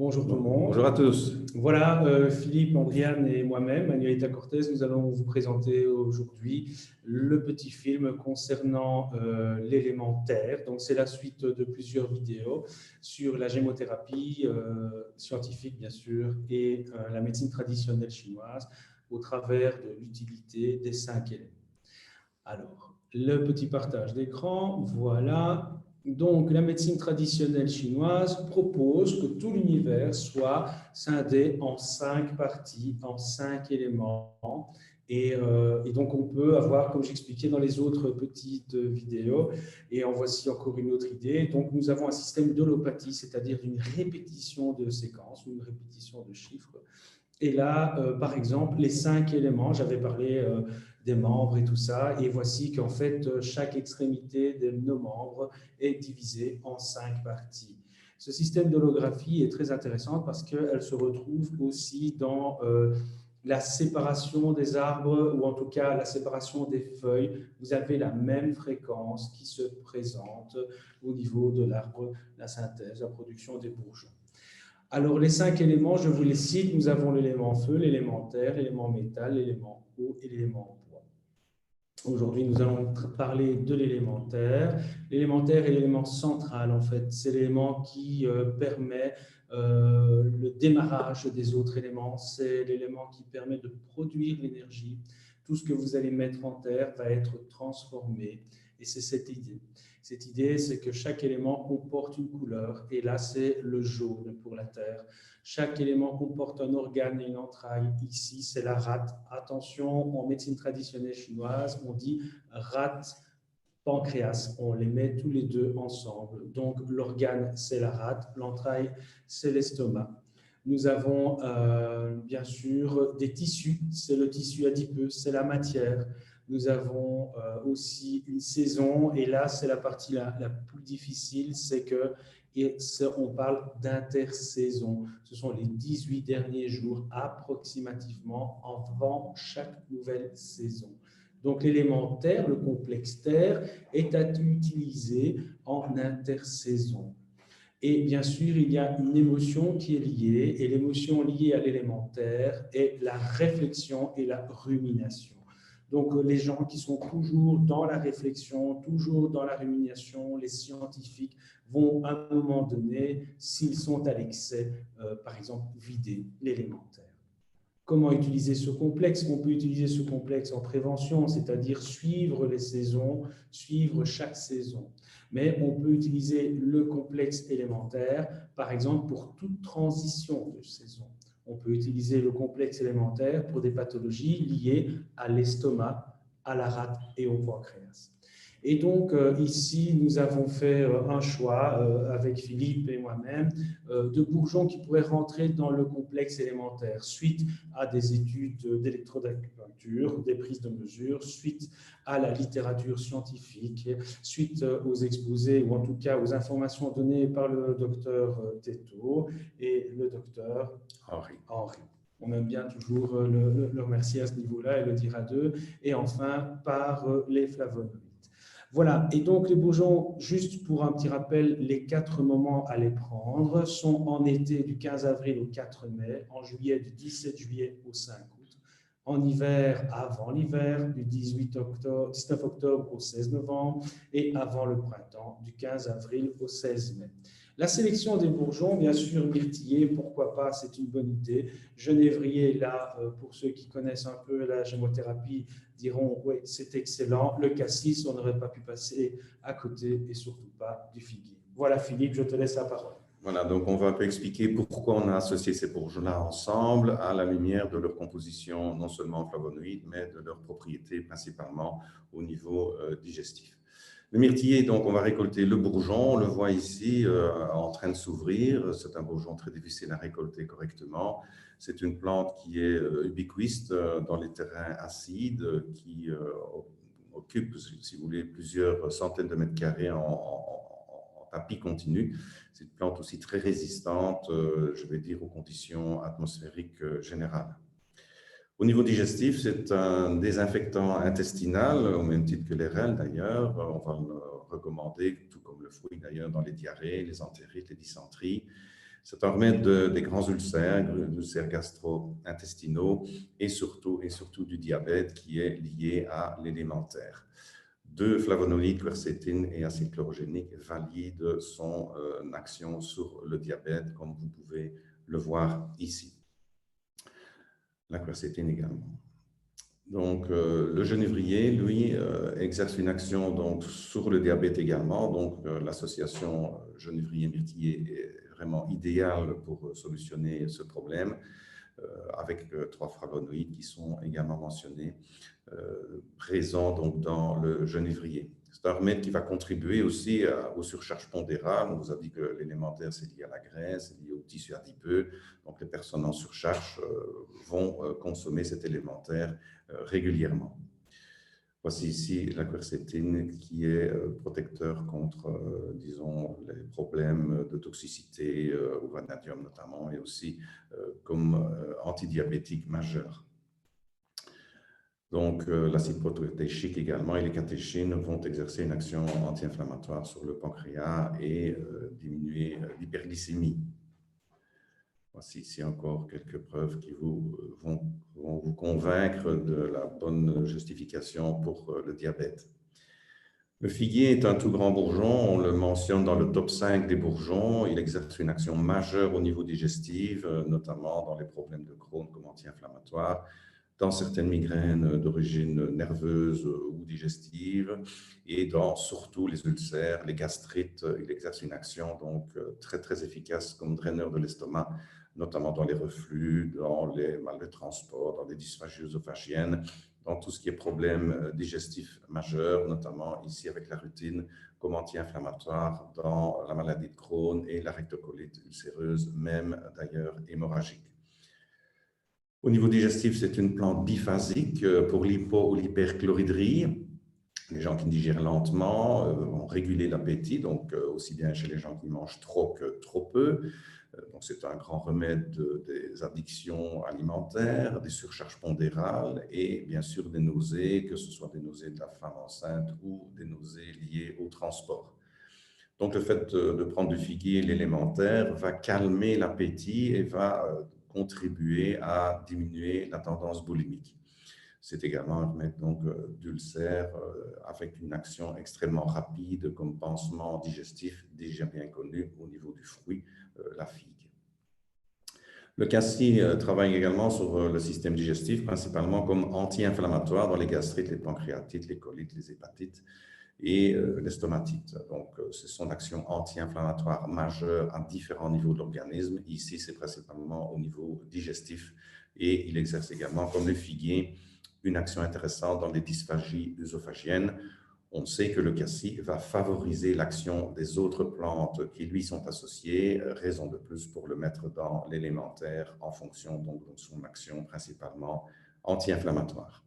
Bonjour tout le monde. Bonjour à tous. Voilà, Philippe, Andriane et moi-même, Manuelita Cortez, nous allons vous présenter aujourd'hui le petit film concernant l'élément terre. Donc, c'est la suite de plusieurs vidéos sur la gémothérapie scientifique, bien sûr, et la médecine traditionnelle chinoise au travers de l'utilité des 5 éléments. Alors, le petit partage d'écran, voilà. Donc, la médecine traditionnelle chinoise propose que tout l'univers soit scindé en 5 parties, en 5 éléments. Et donc, on peut avoir, comme j'expliquais dans les autres petites vidéos, et en voici encore une autre idée. Donc, nous avons un système d'holopathie, c'est-à-dire une répétition de séquences ou une répétition de chiffres. Et là, par exemple, les 5 éléments, j'avais parlé des membres et tout ça, et voici qu'en fait, chaque extrémité de nos membres est divisée en 5 parties. Ce système d'holographie est très intéressant parce qu'elle se retrouve aussi dans la séparation des arbres, ou en tout cas la séparation des feuilles. Vous avez la même fréquence qui se présente au niveau de l'arbre, la synthèse, la production des bourgeons. Alors, les 5 éléments, je vous les cite. Nous avons l'élément feu, l'élément terre, l'élément métal, l'élément eau et l'élément bois. Aujourd'hui, nous allons parler de l'élément terre. L'élément terre est l'élément central, en fait. C'est l'élément qui permet le démarrage des autres éléments. C'est l'élément qui permet de produire l'énergie. Tout ce que vous allez mettre en terre va être transformé. Et c'est cette idée. Cette idée, c'est que chaque élément comporte une couleur. Et là, c'est le jaune pour la terre. Chaque élément comporte un organe et une entraille. Ici, c'est la rate. Attention, en médecine traditionnelle chinoise, on dit rate, pancréas. On les met tous les deux ensemble. Donc, l'organe, c'est la rate. L'entraille, c'est l'estomac. Nous avons bien sûr des tissus. C'est le tissu adipeux, c'est la matière. Nous avons aussi une saison, et là, c'est la partie la plus difficile, c'est que on parle d'intersaison. Ce sont les 18 derniers jours approximativement avant chaque nouvelle saison. Donc, l'élément terre, le complexe terre, est à utiliser en intersaison. Et bien sûr, il y a une émotion qui est liée, et l'émotion liée à l'élément terre est la réflexion et la rumination. Donc, les gens qui sont toujours dans la réflexion, toujours dans la rumination, les scientifiques vont à un moment donné, s'ils sont à l'excès, par exemple, vider l'élément terre. Comment utiliser ce complexe? On peut utiliser ce complexe en prévention, c'est-à-dire suivre les saisons, suivre chaque saison. Mais on peut utiliser le complexe élémentaire, par exemple, pour toute transition de saison. On peut utiliser le complexe élémentaire pour des pathologies liées à l'estomac, à la rate et au pancréas. Et donc, ici, nous avons fait un choix avec Philippe et moi-même de bourgeons qui pourraient rentrer dans le complexe élémentaire suite à des études d'électroacupuncture, des prises de mesures, suite à la littérature scientifique, suite aux exposés ou en tout cas aux informations données par le docteur Teto et le docteur Henri. On aime bien toujours le remercier à ce niveau-là et le dire à deux. Et enfin, par les flavonoïdes. Voilà, et donc les bourgeons, juste pour un petit rappel, les 4 moments à les prendre sont en été du 15 avril au 4 mai, en juillet du 17 juillet au 5 août, en hiver avant l'hiver du 19 octobre au 16 novembre et avant le printemps du 15 avril au 16 mai. La sélection des bourgeons, bien sûr, myrtillé, pourquoi pas, c'est une bonne idée. Genévrier, là, pour ceux qui connaissent un peu la gémothérapie, diront oui, c'est excellent. Le cassis, on n'aurait pas pu passer à côté et surtout pas du figuier. Voilà, Philippe, je te laisse la parole. Voilà, donc on va un peu expliquer pourquoi on a associé ces bourgeons-là ensemble à la lumière de leur composition, non seulement flavonoïde, mais de leurs propriétés principalement au niveau digestif. Le myrtillé, donc, on va récolter le bourgeon. On le voit ici en train de s'ouvrir. C'est un bourgeon très difficile à récolter correctement. C'est une plante qui est ubiquiste dans les terrains acides, qui occupe, si vous voulez, plusieurs centaines de mètres carrés en tapis continu. C'est une plante aussi très résistante, je vais dire, aux conditions atmosphériques générales. Au niveau digestif, c'est un désinfectant intestinal, au même titre que les REL d'ailleurs. On va le recommander, tout comme le fruit d'ailleurs, dans les diarrhées, les entérites, les dysenteries. C'est un remède des grands ulcères gastro-intestinaux et surtout du diabète qui est lié à l'élémentaire. 2 flavonoïdes, quercétine et acide chlorogénique, valident son action sur le diabète, comme vous pouvez le voir ici. La quercétine également. Donc, le genévrier, lui, exerce une action donc, sur le diabète également. Donc, l'association genévrier-myrtillé est vraiment idéale pour solutionner ce problème, avec 3 flavonoïdes qui sont également mentionnés, présents donc, dans le genévrier. C'est un remède qui va contribuer aussi aux surcharges pondérales. On vous a dit que l'élémentaire, c'est lié à la graisse, c'est lié au tissu adipeux. Donc, les personnes en surcharge vont consommer cet élémentaire régulièrement. Voici ici la quercétine qui est protecteur contre, disons, les problèmes de toxicité au vanadium notamment, et aussi comme antidiabétique majeur. Donc, l'acide protéichique également et les catéchines vont exercer une action anti-inflammatoire sur le pancréas et diminuer l'hyperglycémie. Voici ici encore quelques preuves qui vont vous convaincre de la bonne justification pour le diabète. Le figuier est un tout grand bourgeon, on le mentionne dans le top 5 des bourgeons. Il exerce une action majeure au niveau digestif, notamment dans les problèmes de Crohn comme anti-inflammatoire, dans certaines migraines d'origine nerveuse ou digestive, et dans surtout les ulcères, les gastrites. Il exerce une action donc très, très efficace comme draineur de l'estomac, notamment dans les reflux, dans les mal de transport, dans les dysphagies œsophagiennes, dans tout ce qui est problème digestif majeur, notamment ici avec la rutine comme anti-inflammatoire dans la maladie de Crohn et la rectocolite ulcéreuse, même d'ailleurs hémorragique. Au niveau digestif, c'est une plante biphasique pour l'hypo ou l'hyperchloridrie. Les gens qui digèrent lentement vont réguler l'appétit, donc aussi bien chez les gens qui mangent trop que trop peu. Donc, c'est un grand remède des addictions alimentaires, des surcharges pondérales et bien sûr des nausées, que ce soit des nausées de la femme enceinte ou des nausées liées au transport. Donc, le fait de prendre du figuier, l'élémentaire, va calmer l'appétit et va contribuer à diminuer la tendance boulimique. C'est également un remède d'ulcère avec une action extrêmement rapide comme pansement digestif déjà bien connu au niveau du fruit, la figue. Le cassis travaille également sur le système digestif, principalement comme anti-inflammatoire dans les gastrites, les pancréatites, les colites, les hépatites et l'estomatite. Donc, c'est son action anti-inflammatoire majeure à différents niveaux de l'organisme. Ici, c'est principalement au niveau digestif et il exerce également, comme le figuier, une action intéressante dans les dysphagies œsophagiennes. On sait que le cassis va favoriser l'action des autres plantes qui lui sont associées, raison de plus pour le mettre dans l'élémentaire en fonction donc, de son action principalement anti-inflammatoire.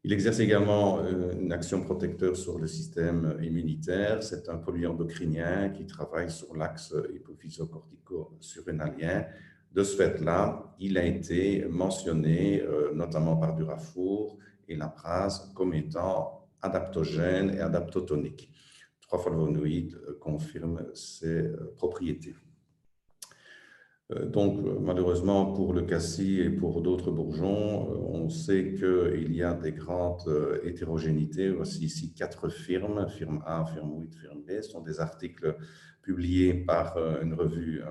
Il exerce également une action protecteur sur le système immunitaire. C'est un polyendocrinien qui travaille sur l'axe hypophysocortico-surrénalien. De ce fait-là, il a été mentionné, notamment par Durafour et Lapraz, comme étant adaptogène et adaptotonique. 3 flavonoïdes confirment ces propriétés. Donc, malheureusement, pour le cassis et pour d'autres bourgeons, on sait qu'il y a des grandes hétérogénéités. Voici ici 4 firmes, firme A, firme 8, firme B. Ce sont des articles publiés par une revue,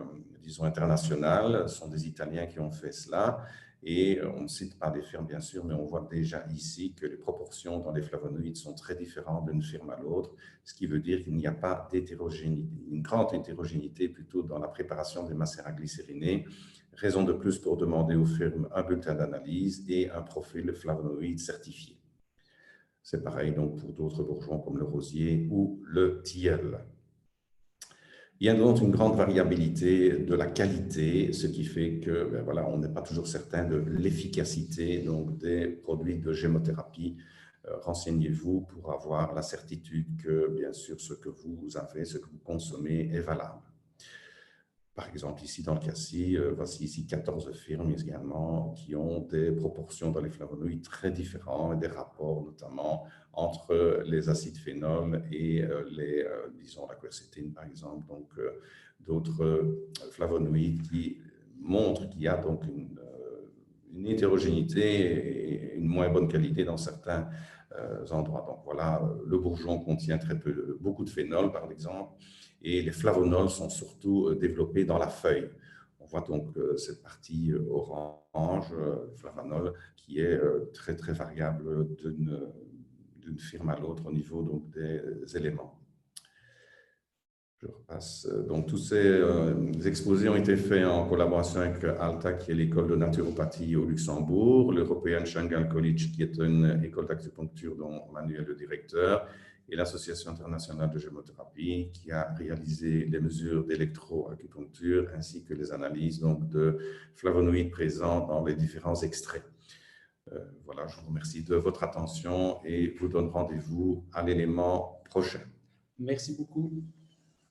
disons, internationale. Ce sont des Italiens qui ont fait cela. Et on ne cite pas des firmes, bien sûr, mais on voit déjà ici que les proportions dans les flavonoïdes sont très différentes d'une firme à l'autre, ce qui veut dire qu'il n'y a pas d'hétérogénéité, une grande hétérogénéité plutôt dans la préparation des macérats glycérinés. Raison de plus pour demander aux firmes un bulletin d'analyse et un profil flavonoïde certifié. C'est pareil donc pour d'autres bourgeons comme le rosier ou le tilleul. Il y a donc une grande variabilité de la qualité, ce qui fait que voilà, on n'est pas toujours certain de l'efficacité des produits de gémothérapie. Renseignez-vous pour avoir la certitude que, bien sûr, ce que vous avez, ce que vous consommez est valable. Par exemple, ici dans le cassis, voici ici 14 firmes également qui ont des proportions dans les flavonoïdes très différentes et des rapports notamment entre les acides phénols et disons la quercétine par exemple. Donc, d'autres flavonoïdes qui montrent qu'il y a donc une hétérogénéité et une moins bonne qualité dans certains endroits. Donc voilà, le bourgeon contient beaucoup de phénol par exemple, et les flavonols sont surtout développés dans la feuille. On voit donc cette partie orange, flavanol, qui est très très variable d'une firme à l'autre au niveau donc, des éléments. Je repasse. Donc, tous ces exposés ont été faits en collaboration avec ALTA, qui est l'école de naturopathie au Luxembourg, l'European Shanghai College, qui est une école d'acupuncture dont Manuel est le directeur, et l'Association internationale de gémothérapie, qui a réalisé les mesures d'électroacupuncture ainsi que les analyses donc, de flavonoïdes présents dans les différents extraits. Voilà, je vous remercie de votre attention et vous donne rendez-vous à l'élément prochain. Merci beaucoup.